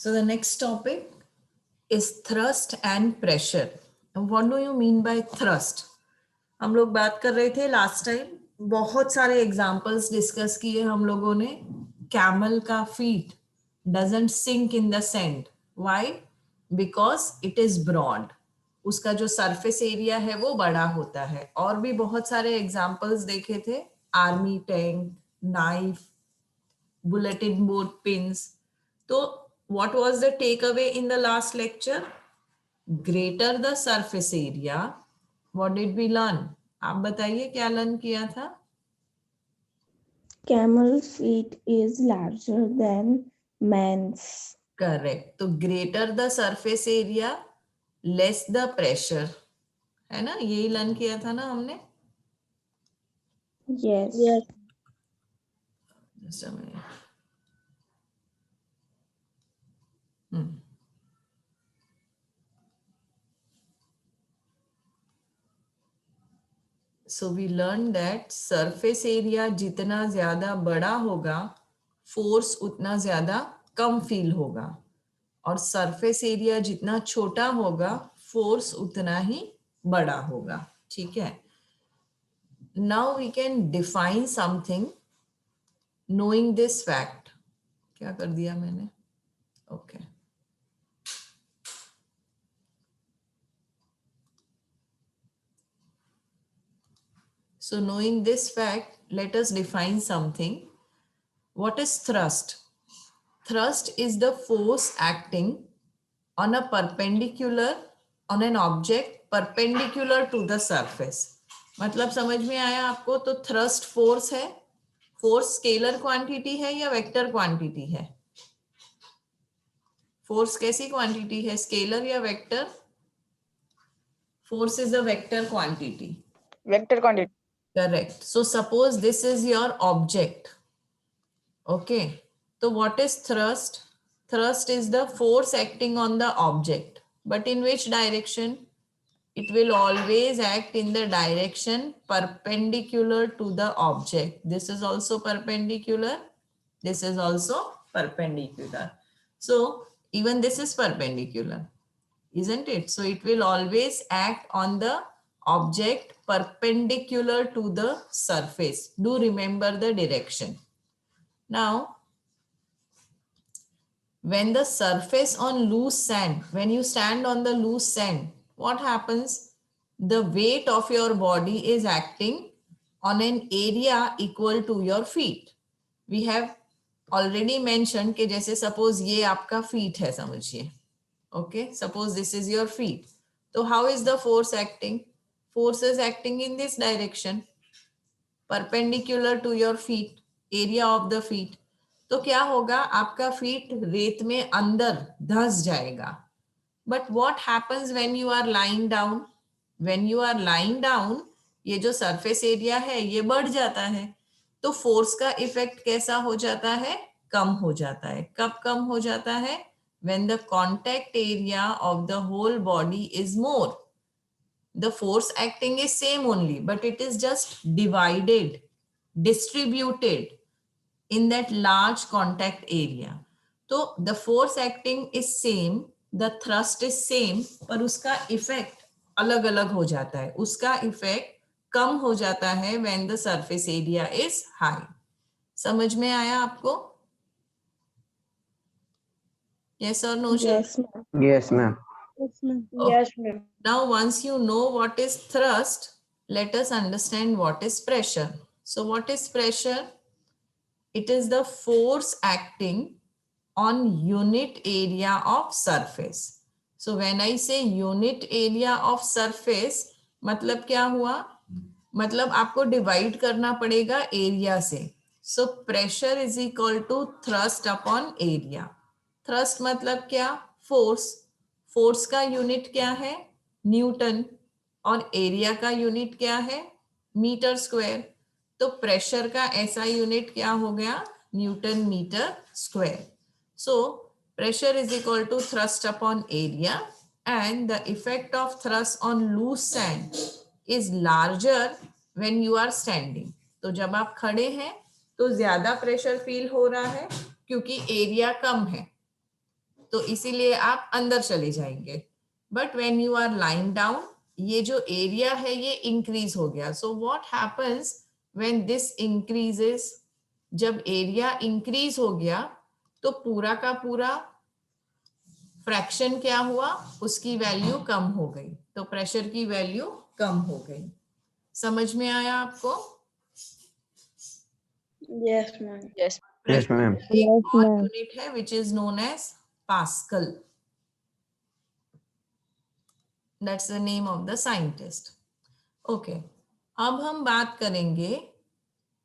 So the next topic is thrust and pressure. And what do you mean by thrust? हम लोग बात कर रहे थे लास्ट टाइम, बहुत सारे एग्जांपल्स डिस्कस किए हम लोगों ने. कैमल का feet doesn't sink in the sand. Why? Because it is broad. उसका जो सरफेस एरिया है वो बड़ा होता है. और भी बहुत सारे एग्जांपल्स देखे थे, army tank, knife, bulletin board pins. So what was the takeaway in the last lecture? Greater the surface area, what did we learn? आप बताइए क्या लर्न किया था? Camel feet is larger than man's. Correct. तो greater the surface area, less the pressure, है ना? यही learn किया था ना हमने? Yes. Just a minute. So we learned that surface area जितना ज्यादा बड़ा होगा, फोर्स उतना ज्यादा कम फील होगा, और सरफेस एरिया जितना छोटा होगा, फोर्स उतना ही बड़ा होगा. ठीक है. Now we can define something knowing this fact. क्या कर दिया मैंने? Okay. So knowing this fact, let us define something. What is thrust? Thrust is the force acting on a perpendicular, on an object perpendicular to the surface. मतलब समझ में आया आपको? तो thrust force है. फोर्स स्केलर क्वांटिटी है या vector quantity है? फोर्स कैसी क्वांटिटी है, स्केलर या vector? Force is a vector quantity. Vector quantity. Correct. So suppose this is your object. Okay. So what is thrust? Thrust is the force acting on the object. But in which direction? It will always act in the direction perpendicular to the object. This is also perpendicular. This is also perpendicular. So even this is perpendicular, isn't it? So it will always act on the object perpendicular to the surface. Do remember the direction. Now, when the surface on loose sand, when you stand on the loose sand, what happens? The weight of your body is acting on an area equal to your feet. We have already mentioned कि जैसे suppose ये आपका feet है समझिए. Okay, suppose this is your feet. So how is the force acting? Force is acting in this direction, perpendicular to your feet, area of the feet. तो क्या होगा? आपका फीट रेत में अंदर धंस जाएगा. But what happens when you are lying down? When you are lying down, ये जो सरफेस एरिया है ये बढ़ जाता है. तो फोर्स का इफेक्ट कैसा हो जाता है? कम हो जाता है. कब कम हो जाता है? When the contact area of the whole body is more. The force acting is same only, but it is just divided, distributed in that large contact area. So the force acting is same, the thrust is same, पर उसका effect अलग अलग हो जाता है. उसका effect कम हो जाता है when the surface area is high. समझ में आया आपको? Yes or no? Yes, ma'am. Yes, ma'am. Yes, ma'am. Now, once you know what is thrust, let us understand what is pressure. So what is pressure? It is the force acting on unit area of surface. So when I say unit area of surface, मतलब क्या हुआ? मतलब आपको divide करना पड़ेगा area से. So pressure is equal to thrust upon area. Thrust मतलब क्या? फोर्स. फोर्स का यूनिट क्या है? न्यूटन. और एरिया का यूनिट क्या है? Metre square. तो प्रेशर का ऐसा यूनिट क्या हो गया? Newton metre square. So pressure is equal to thrust upon area, and the effect of thrust on loose sand is larger when you are standing. तो जब आप खड़े हैं तो ज्यादा प्रेशर फील हो रहा है क्योंकि एरिया कम है. तो इसीलिए आप अंदर चले जाएंगे. But when you are lying down, ये जो एरिया है ये इंक्रीज हो गया. So what happens when this increases, जब एरिया इंक्रीज हो गया तो पूरा का पूरा फ्रैक्शन क्या हुआ, उसकी वैल्यू कम हो गई. तो प्रेशर की वैल्यू कम हो गई. समझ में आया आपको? Yes, ma'am. Yes. Yes, ma'am. एक Yes, और ma'am. यूनिट है which is known as pascal. That's the name of the scientist. Okay, अब हम बात करेंगे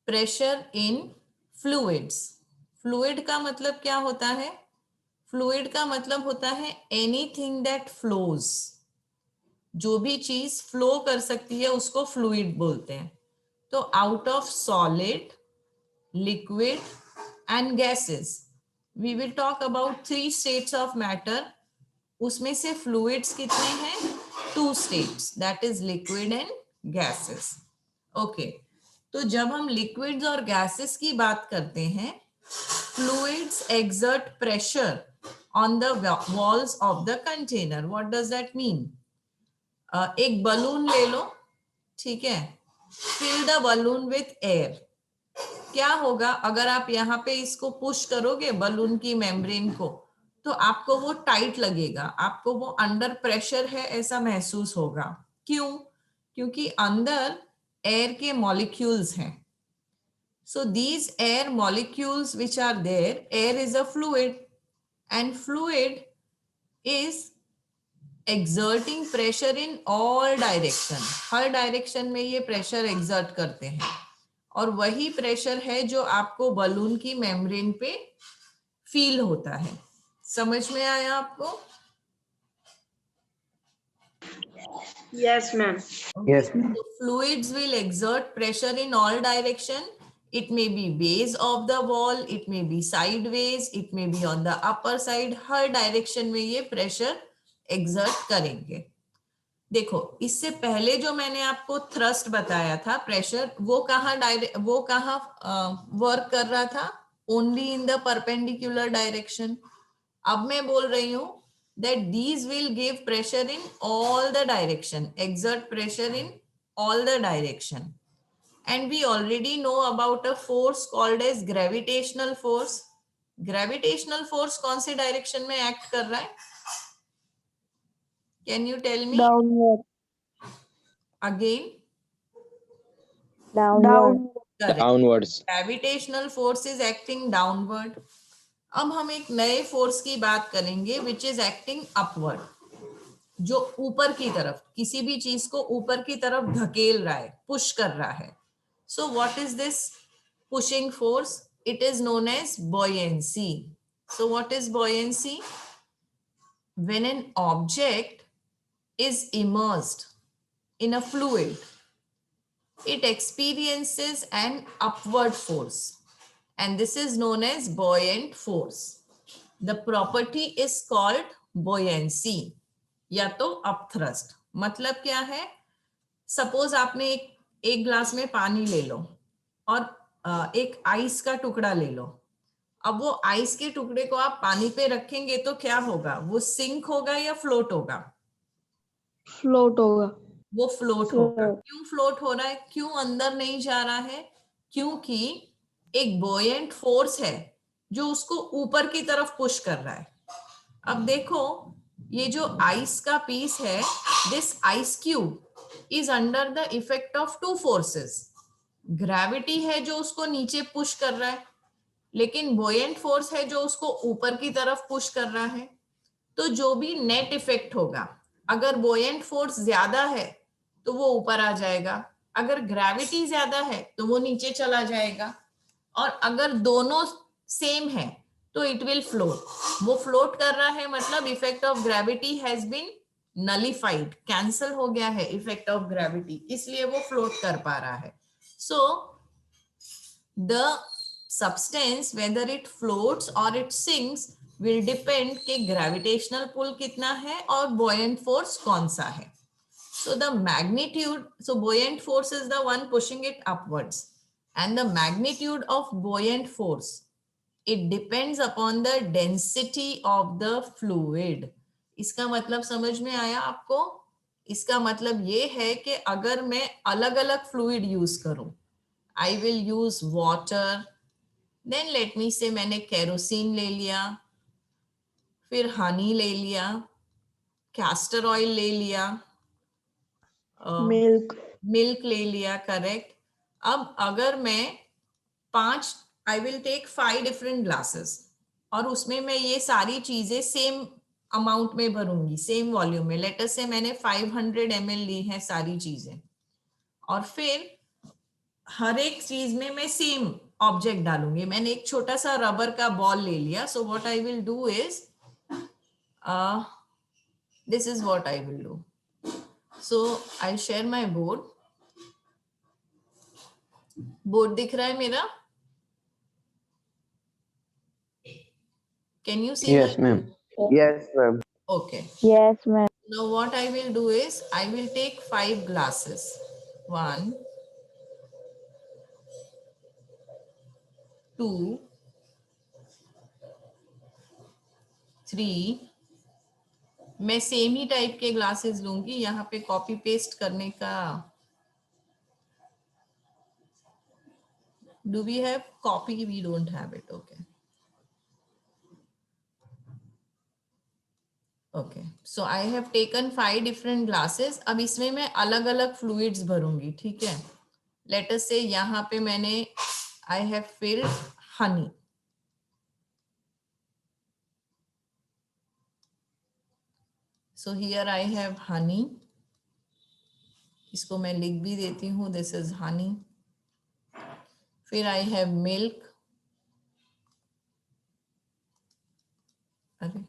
प्रेशर इन फ्लूइड्स. फ्लूइड का मतलब क्या होता है? फ्लूइड का मतलब होता है एनीथिंग दैट फ्लोज. जो भी चीज फ्लो कर सकती है उसको फ्लूइड बोलते हैं. तो out of solid, liquid and gases, we will talk about 3 states of matter. उसमें से फ्लूइड्स कितने हैं? 2 states, that is liquid and gases. Okay, तो जब हम लिक्विड्स और गैसेस की बात करते हैं, fluids exert pressure on the walls of the container. What does that mean? एक बलून ले लो, ठीक है, fill the balloon with air. क्या होगा अगर आप यहाँ पे इसको पुश करोगे बलून की मेम्ब्रेन को, तो आपको वो टाइट लगेगा, आपको वो अंडर प्रेशर है ऐसा महसूस होगा. क्यों? क्योंकि अंदर एयर के मॉलिक्यूल्स हैं. So these air molecules which are there, air is a fluid and fluid is exerting pressure in all direction. Her direction में ये प्रेशर exert करते हैं और वही प्रेशर है जो आपको बलून की मेम्ब्रेन पे फील होता है. समझ में आया आपको? Yes, ma'am. Yes, ma'am. So fluids will exert pressure in all direction. It may be base of the wall, it may be sideways, it may be on the upper side. Her direction में ये pressure exert करेंगे. देखो, इससे पहले जो मैंने आपको thrust बताया था, प्रेशर, वो कहाँ वर्क कर रहा था? Only in the perpendicular direction. अब मैं बोल रही हूँ that these will give pressure in all the direction, exert pressure in all the direction. And we already know about a force called as gravitational force. Gravitational force कौन से direction में act कर रहा है? Can you tell me? Downward. Again? Downward. Correct. Downwards. Gravitational force is acting downward. अब हम एक नए फोर्स की बात करेंगे which is acting upward, जो ऊपर की तरफ, किसी भी चीज को ऊपर की तरफ धकेल रहा है, पुश कर रहा है. So what is this pushing force? It is known as buoyancy. So what is buoyancy? When an object is immersed in a fluid, it experiences an upward force, and this is known as buoyant force. The property is called buoyancy या तो upthrust. मतलब क्या है? Suppose आपने एक glass में पानी ले लो और एक आइस का टुकड़ा ले लो. अब वो आइस के टुकड़े को आप पानी पे रखेंगे तो क्या होगा? वो सिंक होगा या फ्लोट होगा? Float होगा. वो फ्लोट होगा. Float. क्यों फ्लोट हो रहा है? क्यों अंदर नहीं जा रहा है? क्योंकि एक बोयेंट फोर्स है जो उसको ऊपर की तरफ पुश कर रहा है. अब देखो, ये जो आइस का पीस है, this ice cube is under the effect of 2 forces. Gravity है जो उसको नीचे पुश कर रहा है, लेकिन बोयेंट फोर्स है जो उसको ऊपर की तरफ पुश कर रहा है. तो जो भी नेट इफेक्ट होगा, अगर बोयेंट फोर्स ज्यादा है तो वो ऊपर आ जाएगा, अगर ग्रेविटी ज्यादा है तो वो नीचे चला जाएगा, और अगर दोनों सेम है तो इट विल फ्लोट. वो फ्लोट कर रहा है मतलब effect of gravity has been nullified, cancel हो गया है इफेक्ट ऑफ ग्रेविटी, इसलिए वो फ्लोट कर पा रहा है. So the substance whether it floats or it sinks will depend कि gravitational pull कितना है और buoyant force कौन सा है. So the magnitude, so buoyant force is the one pushing it upwards, and the magnitude of buoyant force It depends upon the density of the fluid. इसका मतलब समझ में आया आपको? इसका मतलब ये है कि अगर मैं अलग अलग फ्लूइड यूज करूं, I will use water, then let me say मैंने केरोसिन ले लिया, फिर हनी ले लिया, कैस्टर ऑयल ले लिया, Milk. मिल्क ले लिया, करेक्ट. अब अगर मैं 5, I will take 5 different glasses और उसमें मैं ये सारी चीजें सेम अमाउंट में भरूंगी, सेम वॉल्यूम में. लेटर से मैंने 500 ml ली है सारी चीजें, और फिर हर एक चीज में मैं सेम ऑब्जेक्ट डालूंगी. मैंने एक छोटा सा रबर का बॉल ले लिया. So what I will do is, this is what I will do. So I share my board. Board दिख रहा है मेरा? Can you see? Yes, ma'am. Yes, ma'am. Okay. Yes, ma'am. Now what I will do is I will take 5 glasses. 1, 2, 3. मैं same ही type के glasses लूंगी. यहाँ पे copy paste करने का. Do we have copy? We don't have it. Okay. Okay. So I have taken 5 different glasses. अब इसमें मैं अलग अलग फ्लूइड्स भरूंगी. ठीक है. Let us say यहाँ पे मैंने I have filled honey. So here I have honey. इसको मैं लिख भी देती हूँ. This is honey. फिर I have milk. अरे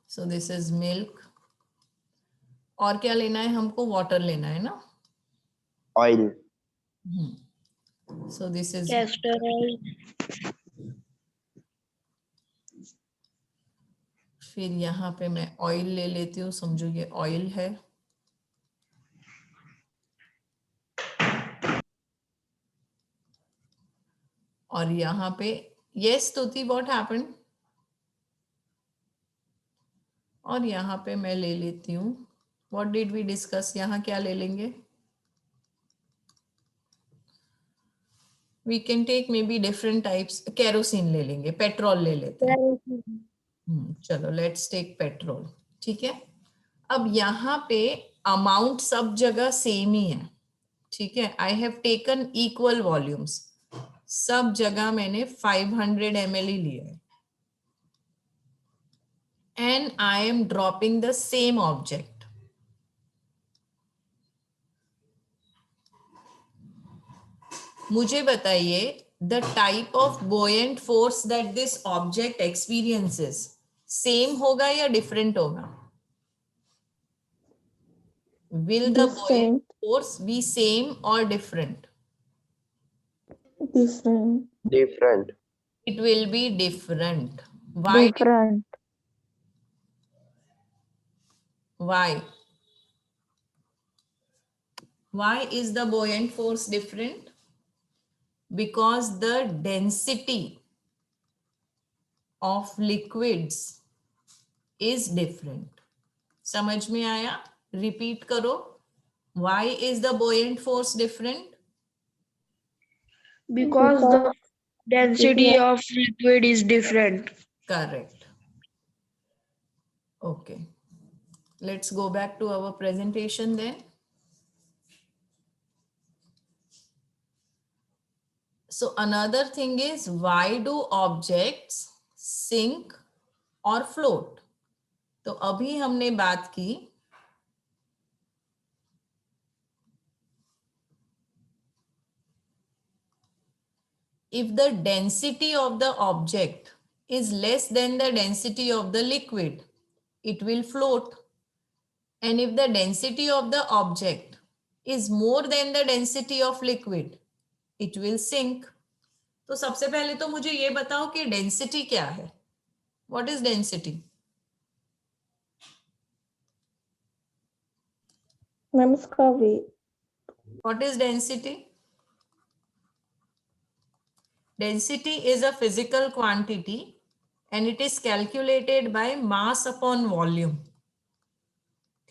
so this is milk. और क्या लेना है हमको? वाटर लेना है ना. Oil. So this is Castor oil. फिर यहाँ पे मैं ऑयल ले लेती हूँ. समझो ये ऑयल है. और यहाँ पे यस स्तुति, व्हाट हैपेंड? और यहाँ पे मैं ले लेती हूँ. What did we discuss? यहाँ क्या ले लेंगे? We can take maybe different types. Kerosene ले लेंगे, पेट्रोल ले लेते हैं. चलो लेट्स टेक पेट्रोल. ठीक है. अब यहाँ पे अमाउंट सब जगह सेम ही है. ठीक है. I have taken equal volumes. सब जगह मैंने 500 ml ही लिया है. And I am dropping the same object. मुझे बताइए the type of buoyant force that this object experiences same होगा या डिफरेंट होगा? Will the buoyant Different. force be same or different? Different. Different. It will be different. Why? Different. Why? Why is the buoyant force different? Because the density of liquids is different. समझ में आया? Repeat करो. Why is the buoyant force different? Because the density of liquid is different. Correct. Okay. Let's go back to our presentation then. So another thing is, why do objects sink or float? तो अभी हमने बात की if the density of the object is less than the density of the liquid, it will float. And if the density of the object is more than the density of liquid, it will sink. तो सबसे पहले तो मुझे ये बताओ कि density क्या है? What is density? Ma'am, इसका weight. What is density? Density is a physical quantity and it is calculated by mass upon volume.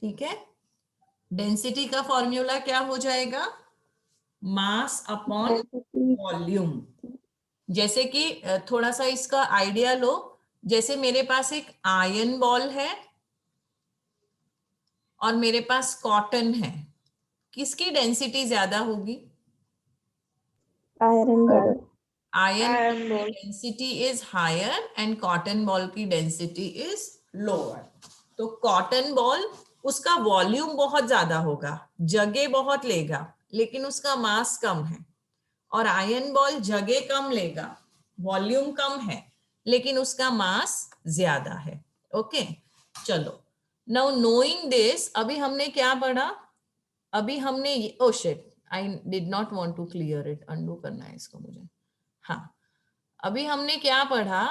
ठीक है, डेंसिटी का फॉर्मूला क्या हो जाएगा? Mass upon density volume. जैसे कि थोड़ा सा इसका आइडिया लो, जैसे मेरे पास एक आयरन बॉल है और मेरे पास कॉटन है, किसकी डेंसिटी ज्यादा होगी? iron ball. Iron Iron ball. Density is higher and cotton ball की डेंसिटी इज लोअर. तो कॉटन बॉल उसका वॉल्यूम बहुत ज्यादा होगा, जगह बहुत लेगा, लेकिन उसका मास कम है. और आयरन बॉल जगह कम लेगा, वॉल्यूम कम है, लेकिन उसका मास ज्यादा है. ओके, चलो. नाउ नोइंग दिस, अभी हमने क्या पढ़ा? अभी हमने oh shit, I did not want to clear it. Undo करना है इसको मुझे. हाँ, अभी हमने क्या पढ़ा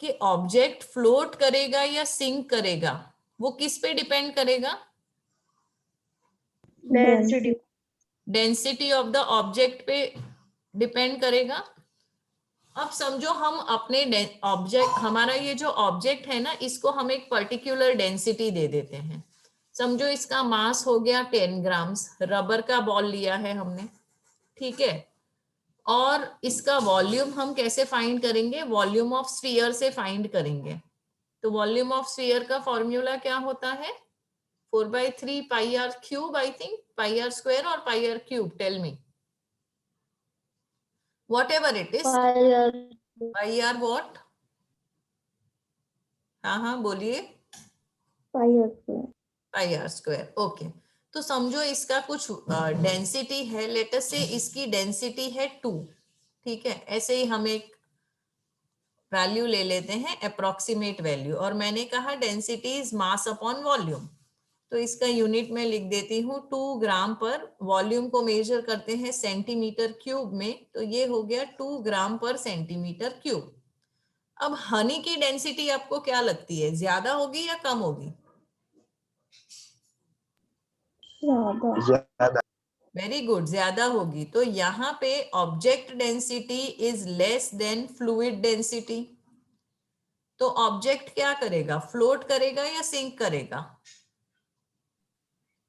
कि ऑब्जेक्ट फ्लोट करेगा या सिंक करेगा, वो किस पे डिपेंड करेगा? Density. Density of the object पे डिपेंड करेगा. अब समझो हम अपने ऑब्जेक्ट, हमारा ये जो ऑब्जेक्ट है ना, इसको हम एक पर्टिकुलर डेंसिटी दे देते हैं. समझो इसका मास हो गया 10 ग्राम्स, रबर का बॉल लिया है हमने, ठीक है. और इसका वॉल्यूम हम कैसे फाइंड करेंगे? वॉल्यूम ऑफ स्फीयर से फाइंड करेंगे. तो वॉल्यूम ऑफ स्फीयर का फॉर्मूला क्या होता है? 4/3 pi r cube, I think pi r square और pi r cube. Tell me, whatever it is. Pi r what? हाँ हाँ बोलिए. pi r square. Pi r square. Okay, तो समझो इसका कुछ डेंसिटी है, लेट अस से इसकी डेंसिटी है 2. ठीक है, ऐसे ही हम एक वैल्यू ले लेते हैं, अप्रोक्सीमेट वैल्यू, और मैंने कहा density is mass upon volume. तो इसका यूनिट में लिख देती हूँ 2 ग्राम पर. वॉल्यूम को मेजर करते हैं सेंटीमीटर क्यूब में, तो ये हो गया 2 ग्राम पर सेंटीमीटर क्यूब. अब हनी की डेंसिटी आपको क्या लगती है, ज्यादा होगी या कम होगी? ज्यादा. वेरी गुड, ज्यादा होगी. तो यहाँ पे object density is less then fluid density. तो ऑब्जेक्ट क्या करेगा? फ्लोट करेगा या सिंक करेगा?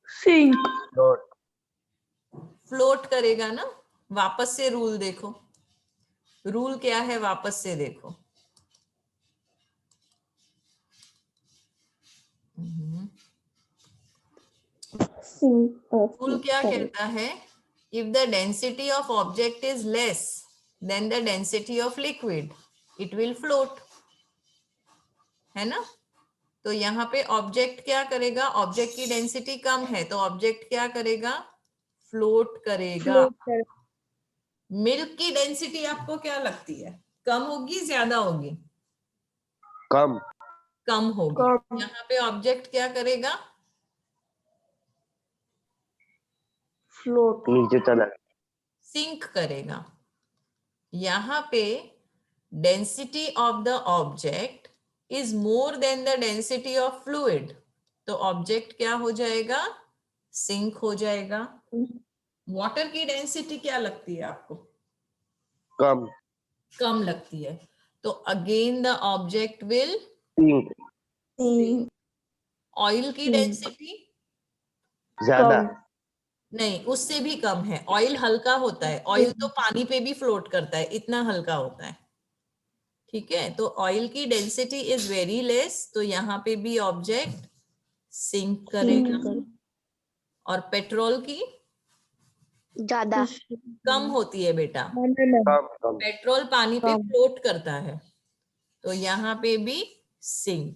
Sink. Float. फ्लोट करेगा ना. वापस से रूल देखो, रूल क्या है वापस से देखो. रूल क्या कहता है? If the density of object is less than the density of liquid, it will float, है ना. तो यहाँ पे ऑब्जेक्ट क्या करेगा? ऑब्जेक्ट की डेंसिटी कम है, तो ऑब्जेक्ट क्या करेगा? फ्लोट करेगा. Float. मिल्क की डेंसिटी आपको क्या लगती है, कम होगी ज्यादा होगी? कम. कम होगी. कम. यहाँ पे ऑब्जेक्ट क्या करेगा? Float. नीचे चला. सिंक करेगा. यहाँ पे density of the object is more than the density of fluid, तो ऑब्जेक्ट क्या हो जाएगा? सिंक हो जाएगा. वाटर की डेंसिटी क्या लगती है आपको? कम. कम लगती है, तो again the object will. Sink. Oil की डेंसिटी ज्यादा. कम. नहीं, उससे भी कम है. ऑयल हल्का होता है, ऑयल तो पानी पे भी फ्लोट करता है, इतना हल्का होता है. ठीक है, तो ऑयल की डेंसिटी इज वेरी लेस, तो यहाँ पे भी ऑब्जेक्ट सिंक करेगा. और पेट्रोल की ज्यादा. कम होती है बेटा. कम. कम. पेट्रोल पानी पे कम. फ्लोट करता है, तो यहाँ पे भी सिंक.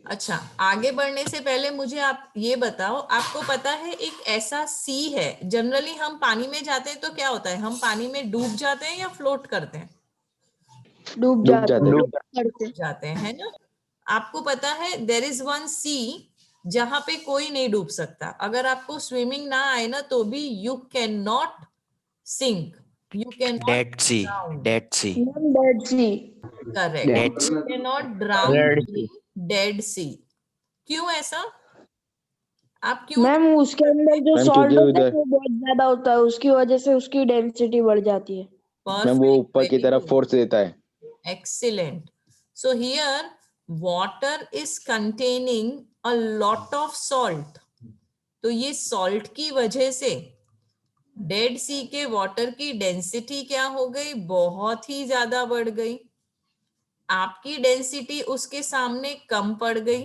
अच्छा, आगे बढ़ने से पहले मुझे आप ये बताओ, आपको पता है एक ऐसा सी है, जनरली हम पानी में जाते हैं तो क्या होता है, हम पानी में डूब जाते हैं या फ्लोट करते हैं? डूब जाते हैं, है ना. आपको पता है देयर इज वन सी जहां पे कोई नहीं डूब सकता. अगर आपको स्विमिंग ना आए ना तो भी you can not sink, you can Dead Sea. Dead Sea. Dead Sea. Correct, Dead Sea. You can not drown Red in Dead Sea. क्यों ऐसा? आप क्यों मैम उसके अंदर जो मैम सॉल्ट क्योंकि होता है उधर वो बहुत ज्यादा होता है, उसकी वजह से उसकी डेंसिटी बढ़ जाती है। मैम वो परफेक्ट, ऊपर की वेरी तरफ गुड, फोर्स देता है। excellent. So here water is containing a lot of salt. तो ये सॉल्ट की वजह से डेड सी के वाटर की डेंसिटी क्या हो गई, बहुत ही ज्यादा बढ़ गई। आपकी डेंसिटी उसके सामने कम पड़ गई।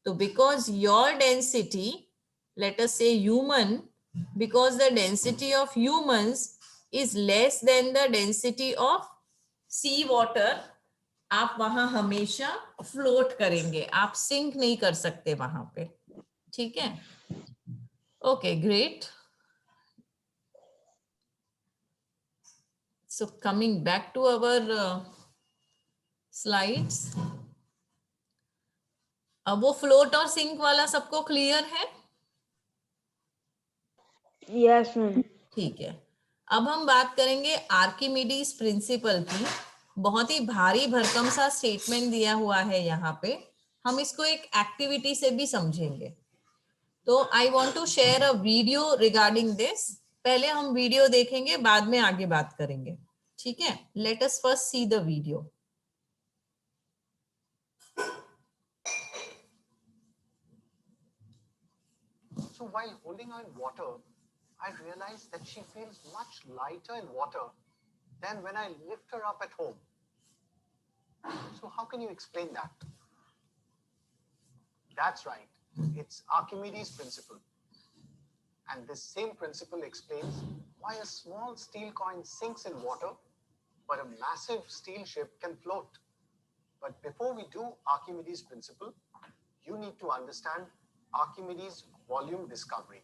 तो because your density, let us say human, because the density of humans is less than the density of sea water, आप वहां हमेशा फ्लोट करेंगे, आप सिंक नहीं कर सकते वहां पे। ठीक है, okay great. So coming back to our slides, अब वो फ्लोट और सिंक वाला सबको क्लियर है? Yes ma'am. ठीक है, अब हम बात करेंगे आर्किमिडीज प्रिंसिपल की। बहुत ही भारी भरकम सा स्टेटमेंट दिया हुआ है यहाँ पे, हम इसको एक एक्टिविटी से भी समझेंगे। तो I want to share a video regarding this. पहले हम वीडियो देखेंगे, बाद में आगे बात करेंगे। ठीक है, let us first see the video. So while holding her in water, I realized that she feels much lighter in water than when I lift her up at home. So how can you explain that? That's right. It's Archimedes' principle. And this same principle explains why a small steel coin sinks in water, but a massive steel ship can float. But before we do Archimedes' principle, you need to understand Archimedes' volume discovery.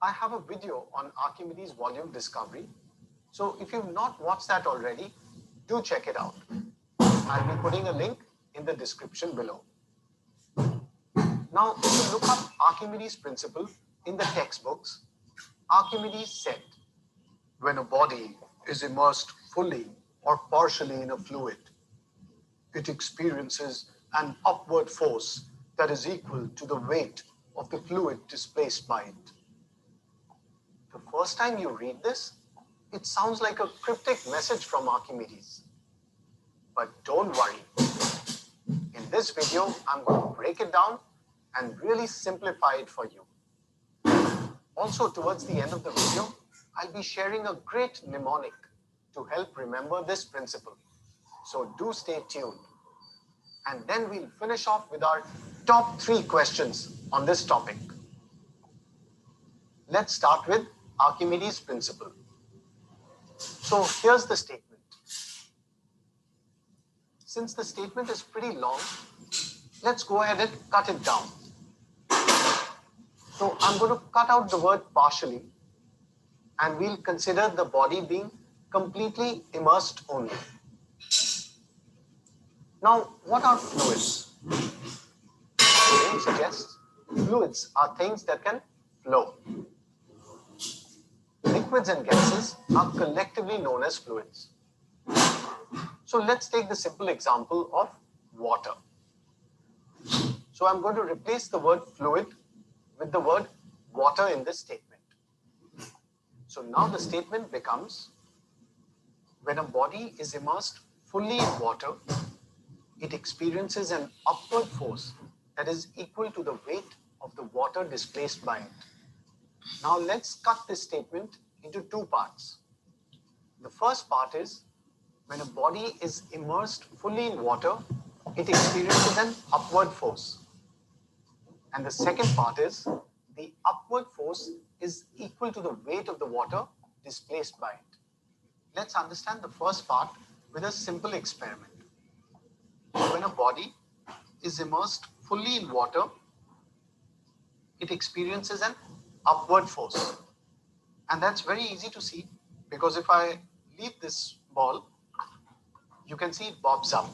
I have a video on Archimedes' volume discovery. So if you've not watched that already, do check it out. I'll be putting a link in the description below. Now, if you look up Archimedes' principle in the textbooks, Archimedes said, when a body is immersed fully or partially in a fluid, it experiences an upward force that is equal to the weight of the fluid displaced by it. The first time you read this, it sounds like a cryptic message from Archimedes. But don't worry. In this video, I'm going to break it down and really simplify it for you. Also, towards the end of the video, I'll be sharing a great mnemonic to help remember this principle. So do stay tuned. And then we'll finish off with our top 3 questions on this topic. Let's start with Archimedes' principle. So here's the statement. Since the statement is pretty long, let's go ahead and cut it down. So I'm going to cut out the word partially, and we'll consider the body being completely immersed only. Now, what are fluids? The name suggests fluids are things that can flow. Liquids and gases are collectively known as fluids. So let's take the simple example of water. So I'm going to replace the word fluid with the word water in this statement. So now the statement becomes, when a body is immersed fully in water, it experiences an upward force that is equal to the weight of the water displaced by it. Now let's cut this statement into 2 parts. The first part is, when a body is immersed fully in water, it experiences an upward force. And the second part is, the upward force is equal to the weight of the water displaced by it. Let's understand the first part with a simple experiment. When a body is immersed fully in water, it experiences an upward force. And that's very easy to see, because if I leave this ball, you can see it bobs up.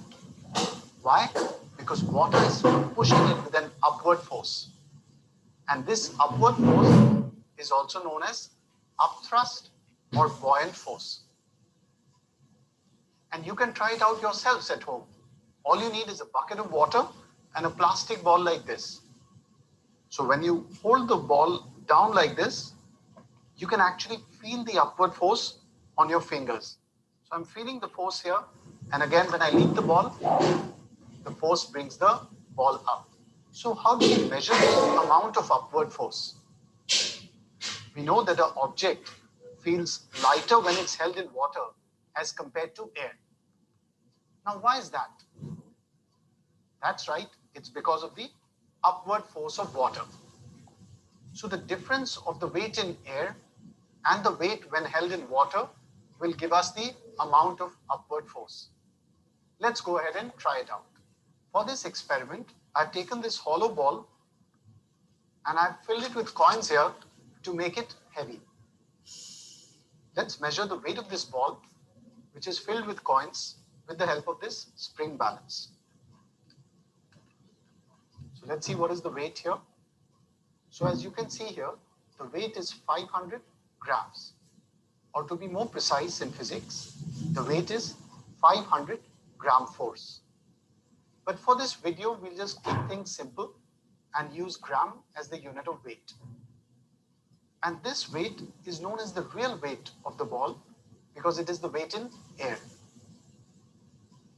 Why? Because water is pushing it with an upward force. And this upward force is also known as upthrust or buoyant force. And you can try it out yourselves at home. All you need is a bucket of water and a plastic ball like this. So when you hold the ball down like this, you can actually feel the upward force on your fingers. So I'm feeling the force here. And again, when I leave the ball, the force brings the ball up. So how do we measure the amount of upward force? We know that an object feels lighter when it's held in water as compared to air. Now, why is that? That's right, it's because of the upward force of water. So the difference of the weight in air and the weight when held in water will give us the amount of upward force. Let's go ahead and try it out. For this experiment, I've taken this hollow ball and I've filled it with coins here to make it heavy. Let's measure the weight of this ball, which is filled with coins, with the help of this spring balance. So let's see what is the weight here. So as you can see here, the weight is 500 grams. Or to be more precise in physics, the weight is 500 gram force. But for this video, we'll just keep things simple and use gram as the unit of weight. And this weight is known as the real weight of the ball because it is the weight in air.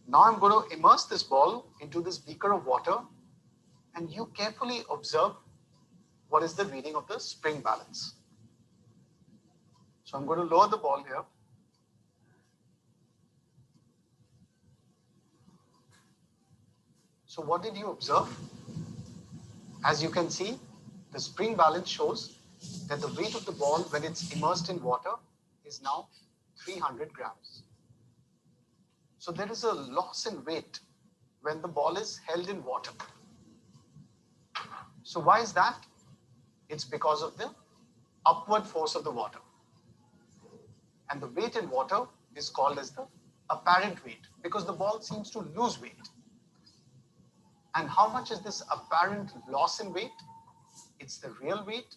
Now I'm going to immerse this ball into this beaker of water and you carefully observe what is the reading of the spring balance. So I'm going to lower the ball here. So what did you observe? As you can see, the spring balance shows that the weight of the ball when it's immersed in water is now 300 grams. So there is a loss in weight when the ball is held in water. So why is that? It's because of the upward force of the water. And the weight in water is called as the apparent weight because the ball seems to lose weight. And how much is this apparent loss in weight? It's the real weight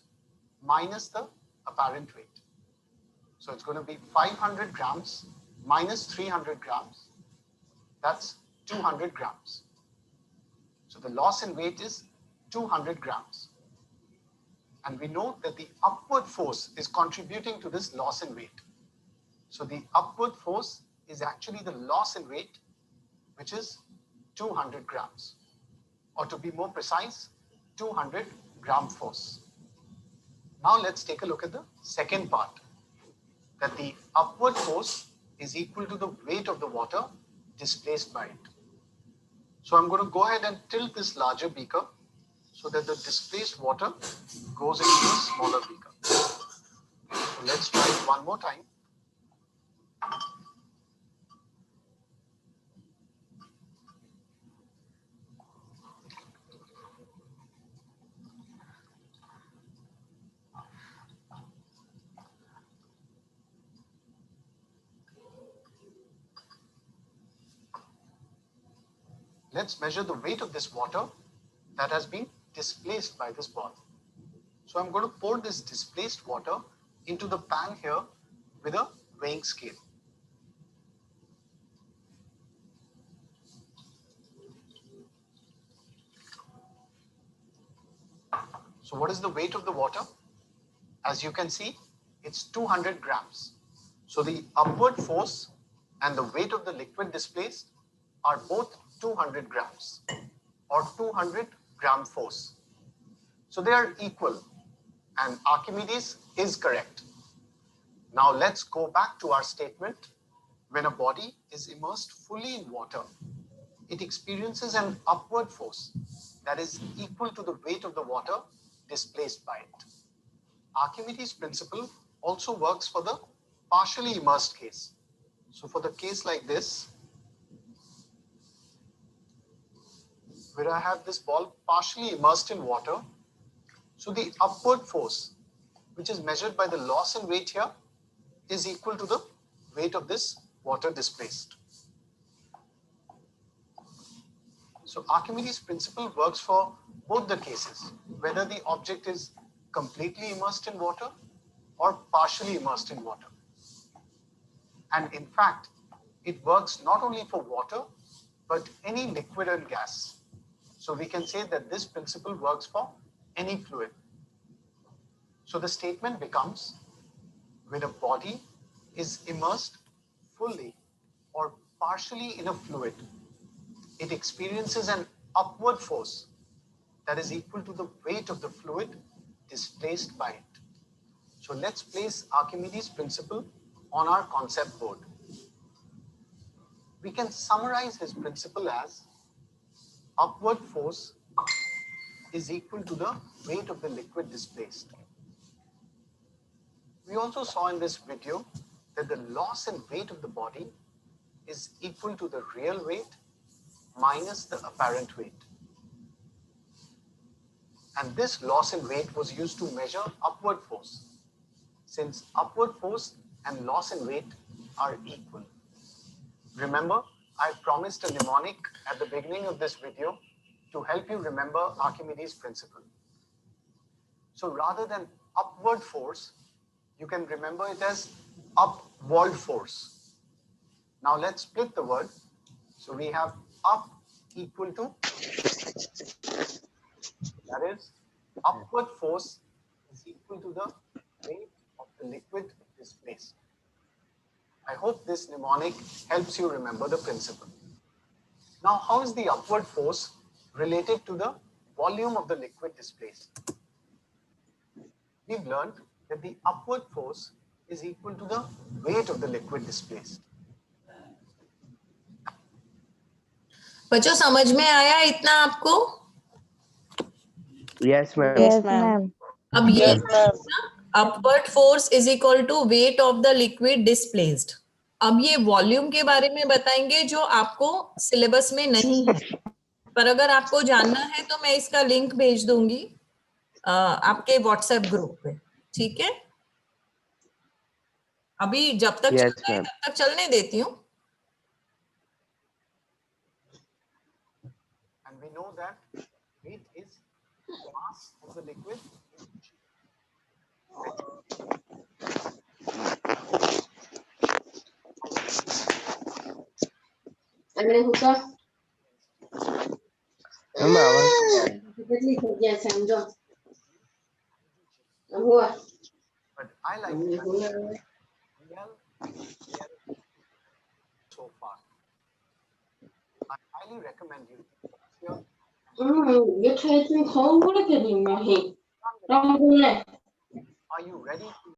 minus the apparent weight. So it's going to be 500 grams minus 300 grams. That's 200 grams. So the loss in weight is 200 grams. And we know that the upward force is contributing to this loss in weight. So the upward force is actually the loss in weight, which is 200 grams. Or to be more precise, 200 gram force. Now let's take a look at the second part, that the upward force is equal to the weight of the water displaced by it. So I'm going to go ahead and tilt this larger beaker so that the displaced water goes into a smaller beaker. So let's try it one more time. Let's measure the weight of this water that has been displaced by this ball. So I'm going to pour this displaced water into the pan here with a weighing scale. So what is the weight of the water? As you can see, it's 200 grams. So the upward force and the weight of the liquid displaced are both 200 grams or 200 gram force. So they are equal and Archimedes is correct. Now let's go back to our statement. When a body is immersed fully in water, it experiences an upward force that is equal to the weight of the water displaced by it. Archimedes' principle also works for the partially immersed case. So for the case like this, where I have this ball partially immersed in water, so the upward force, which is measured by the loss in weight here, is equal to the weight of this water displaced. So Archimedes' principle works for both the cases, whether the object is completely immersed in water or partially immersed in water. And in fact, it works not only for water, but any liquid and gas. So we can say that this principle works for any fluid. So the statement becomes, when a body is immersed fully or partially in a fluid, it experiences an upward force that is equal to the weight of the fluid displaced by it. So let's place Archimedes' principle on our concept board. We can summarize his principle as upward force is equal to the weight of the liquid displaced. We also saw in this video that the loss in weight of the body is equal to the real weight minus the apparent weight. And this loss in weight was used to measure upward force, since upward force and loss in weight are equal. Remember, I promised a mnemonic at the beginning of this video to help you remember Archimedes' principle. So rather than upward force, you can remember it as upward force. Now let's split the word. So we have up equal to, that is, upward force is equal to the weight of the liquid displaced. I hope this mnemonic helps you remember the principle. Now, how is the upward force related to the volume of the liquid displaced? We've learned that the upward force is equal to the weight of the liquid displaced. बच्चों समझ में आया इतना आपको? Yes, ma'am. Yes, ma'am. अब ये upward force is equal to weight of the liquid displaced. अब ये वॉल्यूम के बारे में बताएंगे जो आपको सिलेबस में नहीं है, पर अगर आपको जानना है तो मैं इसका लिंक भेज दूंगी आपके व्हाट्सएप ग्रुप पे, ठीक है? अभी जब तक Yes, चलता है ma'am. तब तक चलने देती हूँ. And we know that weight is mass of the liquid. अरे होता Ma'am, आवाज कितनी हो गया समझो हुआ But I like real so far. I highly recommend you. ये खेत में खाऊं बोले के नहीं मैं ही राम बोले Are you ready to